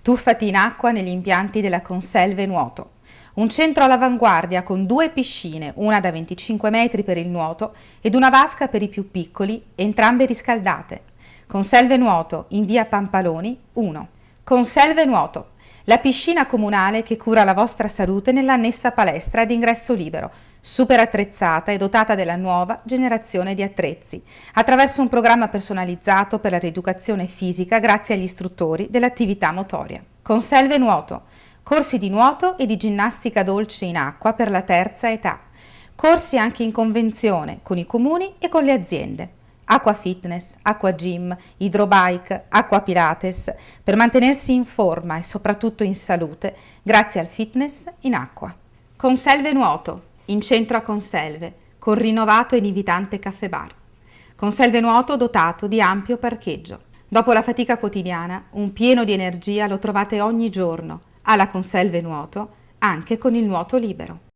Tuffati in acqua negli impianti della Conselve Nuoto. Un centro all'avanguardia con 2 piscine, una da 25 metri per il nuoto ed una vasca per i più piccoli, entrambe riscaldate. Conselve Nuoto in via Pampaloni 1. Conselve Nuoto, la piscina comunale che cura la vostra salute nell'annessa palestra ad ingresso libero, super attrezzata e dotata della nuova generazione di attrezzi, attraverso un programma personalizzato per la rieducazione fisica grazie agli istruttori dell'attività motoria. Conselve Nuoto, corsi di nuoto e di ginnastica dolce in acqua per la terza età, corsi anche in convenzione con i comuni e con le aziende. Acqua fitness, acqua gym, idrobike, acqua pilates, per mantenersi in forma e soprattutto in salute grazie al fitness in acqua. Conselve Nuoto, in centro a Conselve, con rinnovato ed invitante caffè bar. Conselve Nuoto dotato di ampio parcheggio. Dopo la fatica quotidiana, un pieno di energia lo trovate ogni giorno alla Conselve Nuoto, anche con il nuoto libero.